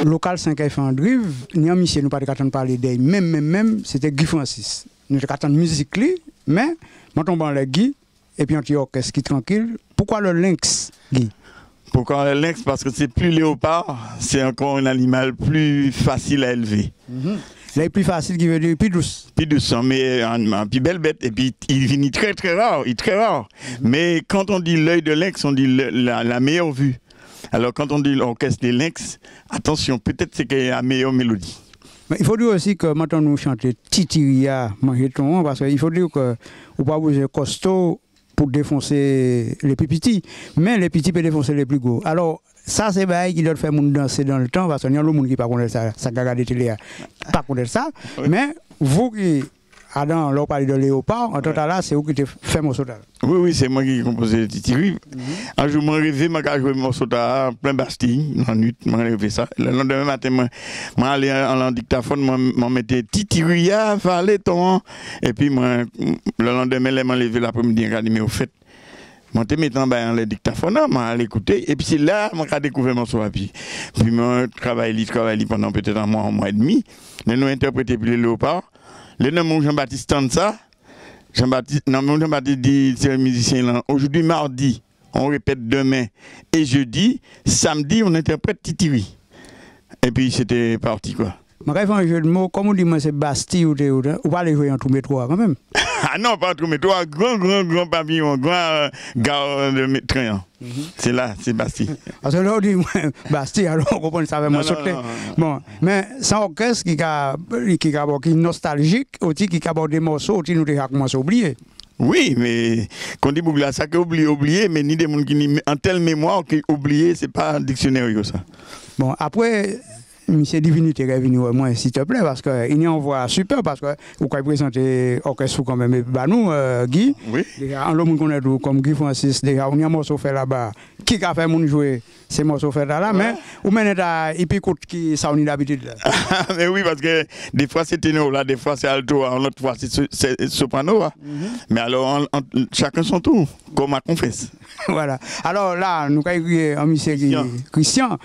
Local 5 fait en drive, ni en monsieur nous pas de parler d'elle, même c'était Guy Francis. Nous avons musique li, mais moi tombe en le Guy et puis un petit orchestre qui tranquille. Pourquoi le lynx, Guy? Pourquoi le lynx? Parce que c'est plus léopard, c'est encore un animal plus facile à élever. Là, plus facile qui veut dire plus douce. Plus douce, mais un plus belle bête. Et puis il finit très rare, il est très rare. Mais quand on dit l'œil de lynx, on dit la meilleure vue. Alors quand on dit l'orchestre des lynx, attention, peut-être c'est qu'il y a la meilleure mélodie. Mais il faut dire aussi que maintenant nous chantons Titiria, manger ton, parce qu'il faut dire que vous pas besoin de costaud pour défoncer les plus petits, mais les petits peuvent défoncer les plus gros. Alors ça c'est bail qui doit faire moun danser dans le temps, parce qu'il y a le monde qui pas connaître ça, ça regarde télé, pas connaître ça, mais vous qui Adam, là, on parle de léopard, en total, là, c'est vous qui te fait mon soda. Oui, c'est moi qui ai composé Titiri. Un jour, je rêvé, je joué mon soda plein Bastille, dans la nuit, je rêvé ça. Le lendemain matin, je allé en dictaphone, je mettais Titiria, fallait ton. Et puis, le lendemain, je me levé l'après-midi, je me dit, mais au fait, je me mettais dans le dictaphone, je allé écouter. Et puis, c'est là que j'ai découvert mon soda. Puis, je travaillé pendant peut-être un mois et demi. Nous interprété pour les léopards. Le nom Jean-Baptiste Tanza, Jean-Baptiste dit, c'est un musicien là. Aujourd'hui, mardi, on répète demain. Et jeudi, samedi, on interprète Titiri. Et puis c'était parti quoi. Je vais faire un jeu de mots, comme on dit, c'est Bastille ou pas les jouer en tout métro quand même. Ah non, pas en tout métro, grand pavillon, grand gare de train. C'est là, c'est Bastille. Parce que là, on dit Bastille, alors on comprend ça va me sauter. Bon, mais c'est un orchestre qui est nostalgique, aussi qui a des morceaux, qui nous a commencé à oublier. Oui, mais quand on dit Bougla, ça que oublié, mais ni des gens qui ont en telle mémoire qui oublié, c'est pas un dictionnaire ça. Bon, après. Monsieur Divinité est venu moi s'il te plaît parce qu'il y a une voix super parce que vous pouvez présenter l'orchestre quand même bah nous Guy oui. Déjà on le connaît tout comme Guy Francis déjà on y a un morceau fait là-bas qui a fait mon jouer ces morceaux fait là mais ou même à écoute qui ça on d'habitude là. Mais oui parce que des fois c'est ténor là des fois c'est alto l'autre fois c'est soprano mais alors chacun son tour comme à confesse. Voilà alors là nous avons un monsieur Christian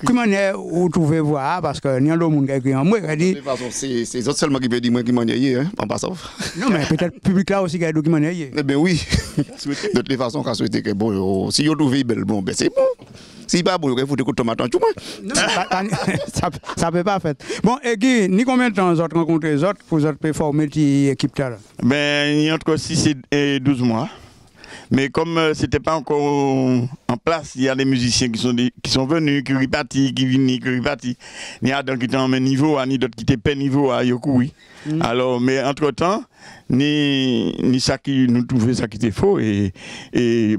comment vous trouvez voir parce que n'y a pas de monde qui écrit en moi dit de toute façon c'est autres seulement qui peut dire moi qui m'en hein en passant. Non mais peut-être public là aussi qui a dit qui m'en eh bien oui de toute façon quand souhaiter que bon si vous trouvez belle bon ben c'est bon si pas bon il faut écouter tomate en tout ça peut pas faire bon et Guy ni combien de temps vous avez rencontré les autres pour vous performer l'équipe là ben il y a entre 6 et 12 mois. Mais comme c'était pas encore en place, il y a des musiciens qui sont venus, qui sont partis, qui viennent, qui sont partis. Il y a d'autres qui étaient en même niveau, ni d'autres qui étaient pas niveau à Yokoui. Alors, mais entre-temps, ni ça qui nous trouvait ça qui était faux et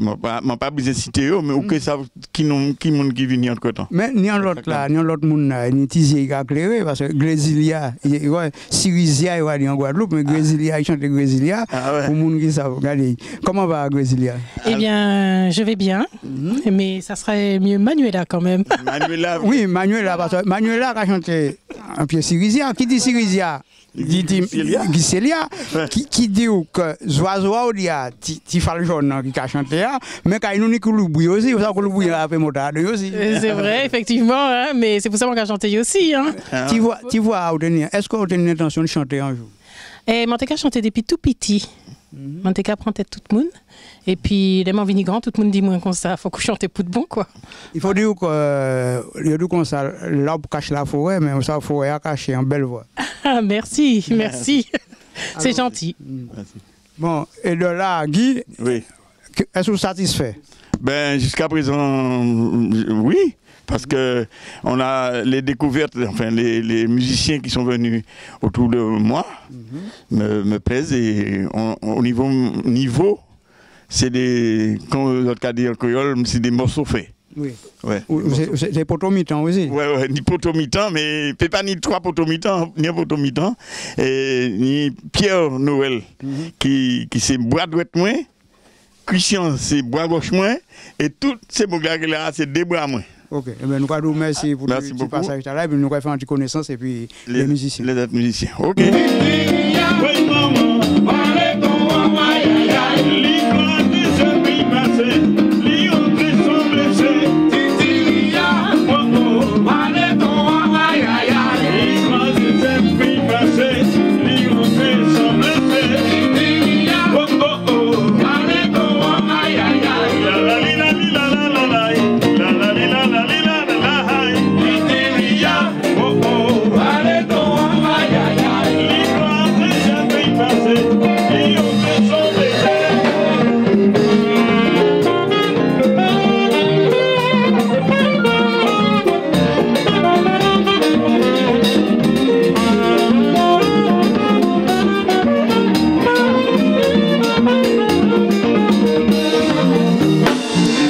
m'a pas besoin de citer eux mais aucun ça qui monde qui vient entre-temps. Mais ni en l'autre là, ni en l'autre monde là, ni Tizier qui a éclairé parce que Grésilia, Sirisia il va en Guadeloupe mais Grésilia il chante Grésilia pour monde qui savent. Regardez, comment va Grésilia? Eh bien, je vais bien. Mais ça serait mieux Manuela quand même. Manuela. Oui, Manuela parce que Manuela a chanté un pied Sirisia, qui dit Sirisia? Giselia qui dit que Zoazoa dia ti fal jaune qui a chanté mais quand nous ni que l'oubli aussi ça que l'oubli a fait motade aussi c'est vrai effectivement hein, mais c'est pour ça qu'on a chanté aussi hein. Tu vois est-ce que vous avez l'intention de chanter un jour? Et Manteca chantait depuis tout petit. Manteca apprenait tout le monde. Et puis, les vini grand, tout le monde dit moins comme ça, il faut qu'on chante pour de bon, quoi. Il faut dire que l'arbre cache la forêt, mais la forêt a caché en belle voix. Ah, merci. C'est gentil. Merci. Bon, et de là, Guy, oui. Est-ce que vous êtes satisfait? Ben, jusqu'à présent, oui. Parce que on a les découvertes, enfin les musiciens qui sont venus autour de moi me plaisent et au niveau c'est des, comme l'autre dit en créole, c'est des morceaux faits. Oui. Ouais. C'est potomitan aussi. Ouais, ni potomitan, mais pas ni trois potomitans, ni un potomitan, et ni Pierre Noël, qui c'est bois droite moins, Christian c'est bois gauche moins, et toutes ces mots-là, c'est deux bras moins. Ok, eh bien, nous allons merci pour merci le passage là, et puis nous allons faire une petite connaissance et puis les musiciens. Les autres musiciens, ok.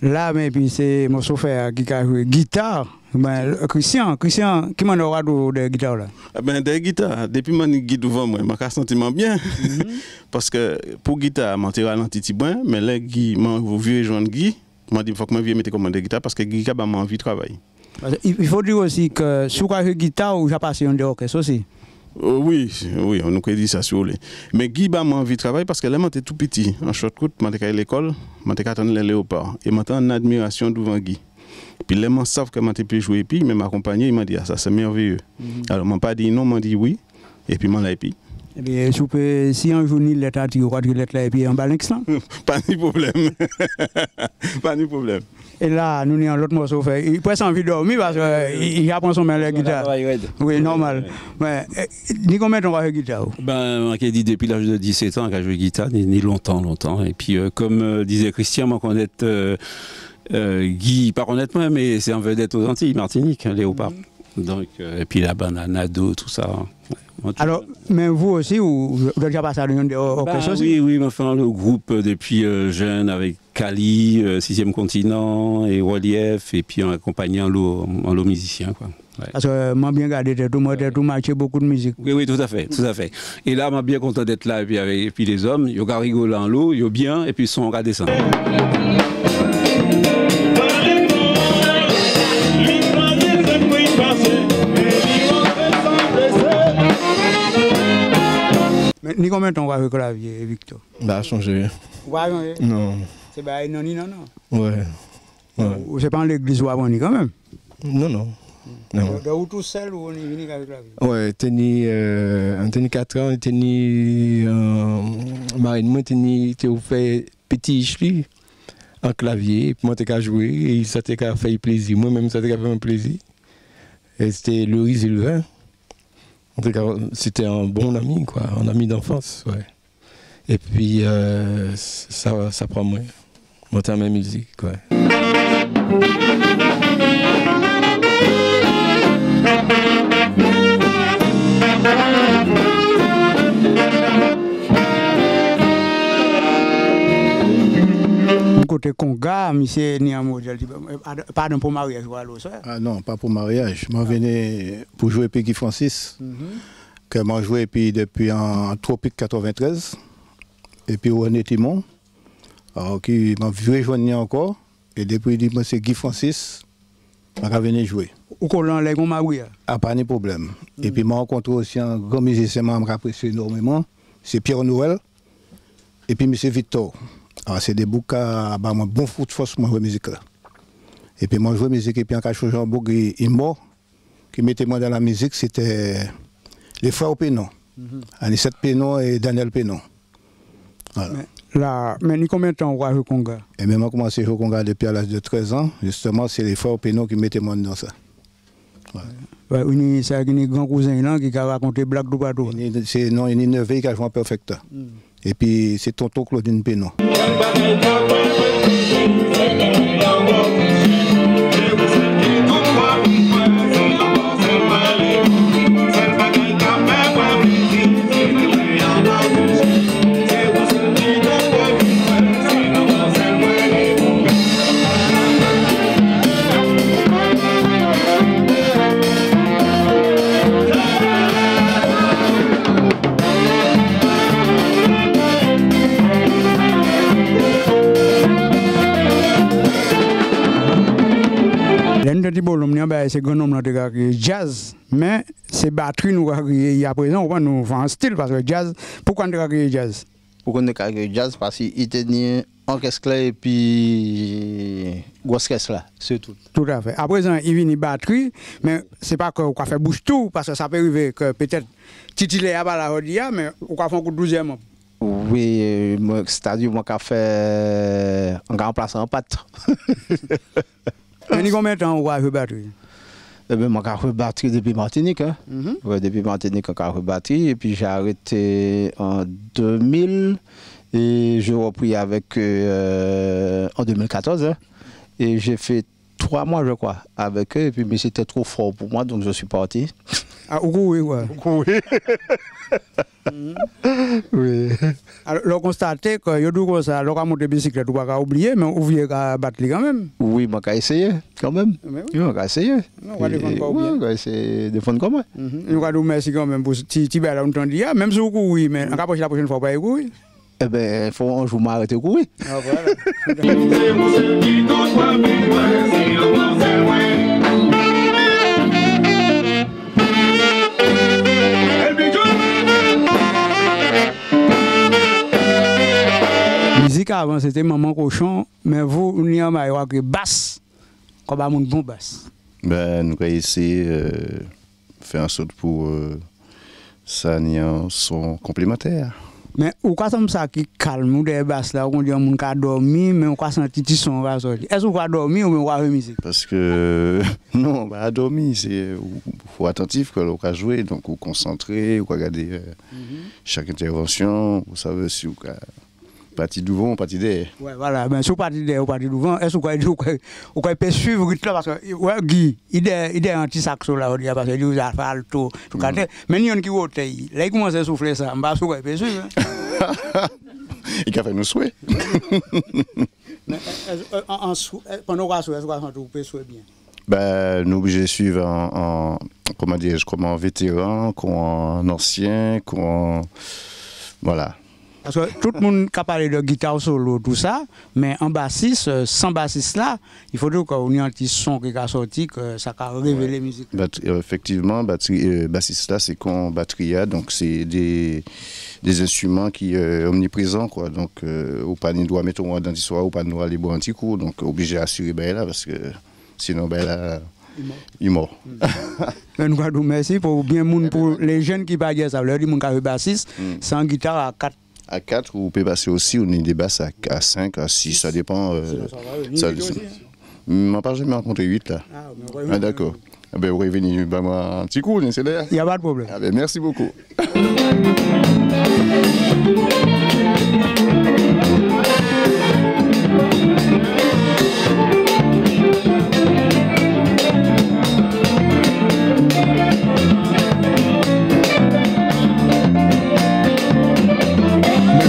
Là, mais puis c'est mon chauffeur qui a joué guitare. Ben, Christian, qui m'en aura de guitare là? Ben, des guitares, depuis que je suis devant moi, je me sens bien. Parce que pour guitare, je suis ralenti petit peu, mais là, je vieux jouer Guy, je dis qu'il faut que je vienne mettre commande de guitare parce que Guy a envie de travailler. Il faut dire aussi que si vous avez une guitare, vous avez passé un orchestre aussi. Oui, on nous dit ça sur les. Mais Guy a envie de travailler parce que là, j'étais tout petit. En shortcut, j'étais à l'école, j'étais à les léopards. Et j'étais en admiration devant Guy. Puis les gens savent que je peux jouer, puis même accompagné, il m'a dit, ah, ça c'est merveilleux. Alors, je n'ai pas dit non, je dit oui, et puis je l'ai dit. Eh bien, si un jour il est à tirer, il est là et puis en balance là? Pas de problème. Pas de problème. Et là, nous avons l'autre morceau fait. Il peut envie de dormir parce qu'il apprend son main la guitare. Oui, normal. Mais dis combien de temps on va jouer guitare? Ben, je dit depuis l'âge de 17 ans que je joue guitare, ni longtemps. Et puis, comme disait Christian, moi, qu'on est Guy, pas honnêtement, mais c'est en vedette aux Antilles, Martinique, Léopard. Donc, et puis la bananado, tout ça. Ouais, alors, mais vous aussi, vous avez déjà passé à l'union des orchestres aussi? Oui, on fait le groupe depuis jeune avec Cali, 6e continent et Relief, et puis en accompagnant l'eau musicien, quoi. Ouais. Parce que moi bien gardé tout marché beaucoup de musique. Oui, tout à fait. Et là, moi bien content d'être là et puis les hommes, ils ont rigolé en l'eau, ils ont bien, et puis ils sont regardés ça. Mais ni combien de temps on va jouer clavier, Victor? Bah, changer. Ouais, Non. C'est pas non. Ouais. C'est pas en l'église ou avant, quand même? Non. Non. Ou tout seul ou on est venu avec clavier? Ouais, tenir 4 ans, tenir marine, moi, tenir fait petit chli en clavier, puis moi, t'ai joué, et ça t'a fait plaisir. Moi-même, ça t'a fait un plaisir. Et c'était Louis Sylvain. En tout cas, c'était un bon ami, quoi, un ami d'enfance, ouais. Et puis, ça prend moins. Moi, t'as ma musique, quoi. Côté Conga, monsieur Niamo, pardon pour mariage, voilà. Ah non, pas pour mariage. Moi, je venais pour jouer Peggy Francis, que moi joué depuis en Tropique 93, et puis René Timon, qui m'a vu rejoindre encore, et depuis moi c'est Guy Francis, je venu jouer. Ou qu'on l'a marié? Ah, pas de problème. Et puis, je rencontré aussi un grand musicien qui m'a apprécié énormément, c'est Pierre Noël, et puis M. Victor. Alors, c'est des bouquins, bah, moi, bon foot force, moi, jouer musique là. Et puis, moi, jouer musique, et puis, en cas de Jean Bourg, il mort, qui mettait moi dans la musique, c'était les frères Pénon. Anicette Pénon et Daniel Pénon. Voilà. Mais combien de temps on va jouer au Conga? Et même moi, j'ai commencé à jouer au Conga depuis l'âge de 13 ans. Justement, c'est les frères Pénon qui mettaient moi dans ça. Ouais, c'est un grand cousin qui a raconté Black du Bateau. Non, il y a une neveu qui a joué en perfect. Et puis, c'est tonton Claudine Pénon. de petit bonhomme, c'est grand homme qui jazz, mais c'est batterie nous il y a présent, on va nous faire un style parce que jazz, pourquoi on a jazz? Pourquoi on a jazz? Parce qu'il tenait en caisse là et puis grosse caisse là, c'est tout. Tout à fait. À présent, il vient batterie, mais c'est pas qu'on fait bouge tout, parce que ça peut arriver que peut-être titiller à la rodia, mais on va faire un coup de 12e. Oui, c'est-à-dire moi qui fait en remplaçant en pâte. Mais combien de temps on a fait batterie? Eh bien, moi j'ai fait batterie depuis Martinique. Hein? Ouais, depuis Martinique, on a fait batterie. Et puis j'ai arrêté en 2000 et je repris avec en 2014. Hein? Et j'ai fait 3 mois, je crois, avec eux. Et puis, mais c'était trop fort pour moi, donc je suis parti. Ah, oui, ouais. Oui. Oui. Alors, constaté que yo dou comme ça, alors monter bicyclette, ou pas oublier, mais oublier qu'à battre quand même. Oui, moi j'ai essayé quand même. Mais oui. Oui, on a essayé. On va défendre pas oublier. Oui, on a essayé de défendre comme moi. Nous allons merci quand même pour Tibet là on t'en dit même si vous oui, mais on va la prochaine fois pas courir. Eh ben, il faut un jour m'arrêter de courir. Ah voilà. Musique avant c'était Maman Cochon, mais vous, on y a que basse, comme un bon basse. Ben, nous allons essayer de faire en sorte pour ça ait un son complémentaire. Mais pourquoi ça qui calme ou des basses là, on dit qu'on a dormi, mais on a senti petit son va sortir. Est-ce qu'on a dormi ou on va faire musique? Parce que non, on va dormir, il faut attentif quand on va jouer, donc on concentré, on va regarder chaque intervention, vous savez si on parti devant, parti derrière. Ouais, voilà, mais si vous partez derrière, vous partez devant, est-ce que vous pouvez suivre le rythme là? Parce que, ouais, Guy, il est anti-saxo là, parce qu'il dit, a fait le tour, tout cas. Mais il y a un qui vote, là, il commence à souffler ça, je ne sais pas si vous pouvez suivre. Il a fait nos souhaits. Mais pendant qu'on souhaite, vous pouvez souhaiter bien. Ben, nous obligés de suivre en comment dire, comme en vétéran, comme en ancien, comme en. Voilà. Parce que tout le monde a parlé de guitare solo, tout ça, mais en bassiste, sans bassiste là, il faut qu'on ait un petit son qui a sorti, que ça a révélé la musique. Effectivement, bassiste là, c'est qu'on batterie, donc c'est des instruments qui sont omniprésents, quoi. Donc, au pas doit mettre au dans l'histoire, ou pas nous aller boire un petit coup, donc obligé d'assurer ben là, parce que sinon, ben là. Il est mort. Nous vous merci pour bien pour les jeunes qui parlent de ça. Les gens qui sont bassistes, sans guitare à 4. À 4, vous pouvez passer aussi, on a des basses à 5, à 6, ça dépend. Je n'ai pas jamais rencontré 8 là. Ah, d'accord. Ah, ben, vous revenez moi un petit coup, c'est là. Il n'y a pas de problème. Ah, ben, merci beaucoup.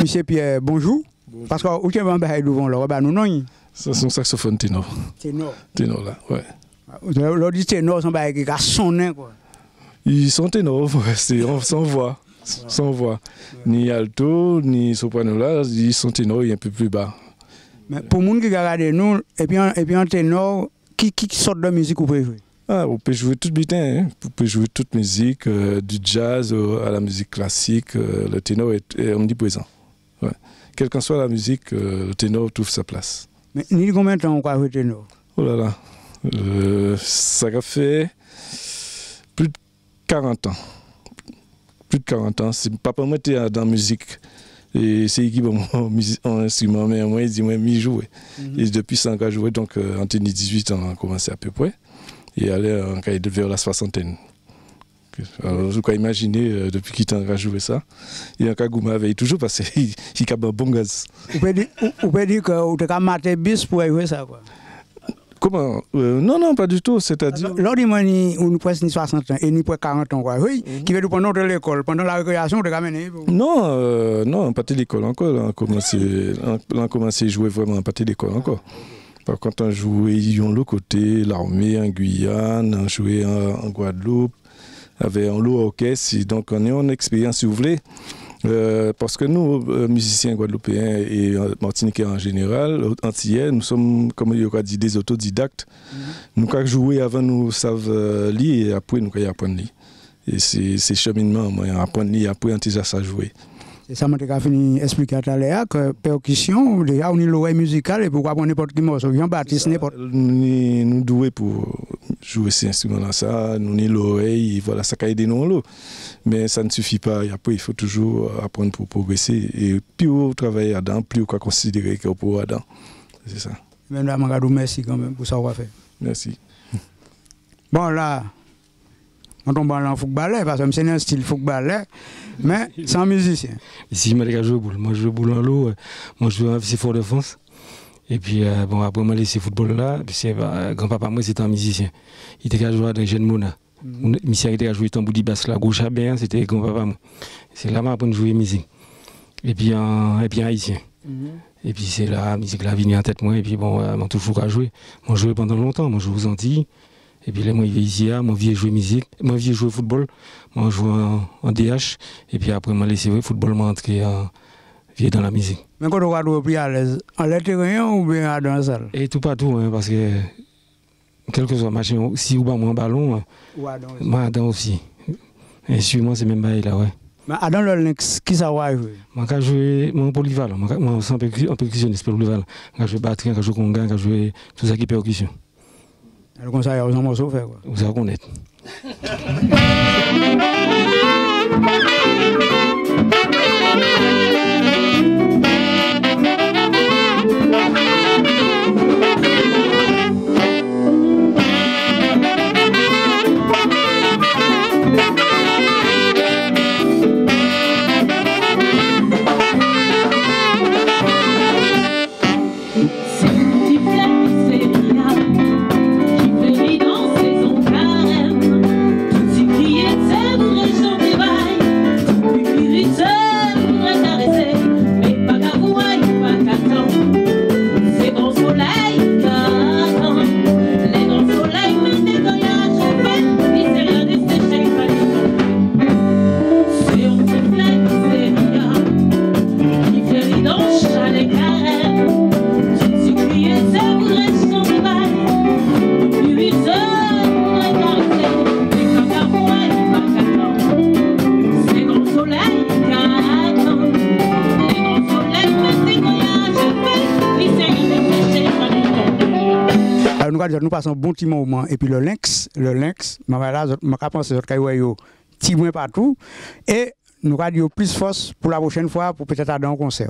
Monsieur Pierre, bonjour. Parce que vous avez un bail devant là, nous non. C'est son saxophone ténor. Ténor. Ténor là, ouais. L'on dit ténor, c'est un bail qui a sonné quoi. Ils sont ténors, c'est sans voix. Sans voix. Ni alto, ni soprano là, ils sont ténors, il est un peu plus bas. Mais pour les gens qui regardent nous, et puis un ténor, qui sort de musique vous pouvez jouer? Ah, vous pouvez jouer toute bien, hein. Vous pouvez jouer toute musique, du jazz à la musique classique, le ténor est omniprésent. Ouais. Quelle qu'en soit la musique, le ténor trouve sa place. Mais ni combien de temps on a joué ténor? Oh là là, ça a fait plus de 40 ans. Plus de 40 ans. Papa moi était dans la musique. Et c'est qui en instrument, mais moi il dit moi m'y jouer. Et depuis ça on a joué, donc en 18 ans on a commencé à peu près. Et aller vers la soixantaine. Alors, je peux imaginer, depuis qu'il a joué ça, et un Kagouma avait toujours parce qu'il a un bon gaz. Vous pouvez dire que vous avez maté bis pour jouer ça quoi? Comment non, pas du tout. C'est-à-dire. Lors du moment où nous presque 60 ans et nous presque 40 ans, quoi. Oui, qui veut dire pendant l'école, pendant la récréation, vous avez mené. Non, pas de l'école encore. On a commencé à jouer vraiment pas de l'école encore. Par contre, on jouait de l'autre côté, l'armée en Guyane, on jouait en Guadeloupe, avec un lot orchestre. Donc, on a une expérience, si vous voulez. Parce que nous, musiciens guadeloupéens et martiniquais en général, antillais, nous sommes, comme il y a dit, des autodidactes. Nous avons joué avant, nous savons lire et après, nous avons appris à lire. Et c'est cheminement, moi, apprendre à lire, après, on déjà ça jouer. C'est ça, je vais finir expliquer tout à l'heure que percussion, déjà, on a l'oreille musicale et pourquoi prendre n'importe qui morceau. Jean-Baptiste, n'importe. Nous doués pour jouer ces instruments-là, ça, nous avons l'oreille, voilà, ça a aidé nous. Mais ça ne suffit pas. Et après, il faut toujours apprendre pour progresser. Et plus on travaille là-dedans, plus on considérer qu'on peut là-dedans. C'est ça. Madame Magadou, merci quand même pour ça qu'on va faire. Merci. Bon, là, on tombe dans le football, parce que c'est un style football, mais sans musicien. Ici, je joue au boule. Moi, je joue au boule en l'eau. Moi, je joue en Fort de France. Et puis, bon, après, moi, laissé football là. Grand-papa, moi, c'était un musicien. Il était joué dans les jeunes Mona. Monsieur était joué tambour di basse là, gauche à bien, c'était grand-papa. C'est là pour jouer musique. Et puis haïtien. Et puis c'est là, la musique là vient en tête moi. Et puis bon, moi toujours à jouer. Moi joué pendant longtemps, moi je joue aux Antilles. Et puis là, moi je vais ici, moi je viens jouer musique, moi je viens jouer football, moi je joue en DH. Et puis après, moi laissé le football, moi entrer dans la musique. Mais quand on va jouer plus à l'aise, en l'intérieur ou bien dans la salle? Et tout partout, hein, parce que quel que soit machin, si ou pas moi un ballon, moi Adam aussi. Et suivant c'est même bail là, ouais. Mais Adam le Lynx, qui ça va jouer? Moi je joue mon polyvalent, moi sans percussionniste polyvalent. Je joue batterie, je joue conga, je joue tout ça qui est percussion. Alors comme ça, il y a un morceau faire quoi. Vous allez connaître. Nous passons un bon petit moment et puis le lynx, je pense que c'est petit moins partout et nous avons plus force pour la prochaine fois pour peut-être aller en concert.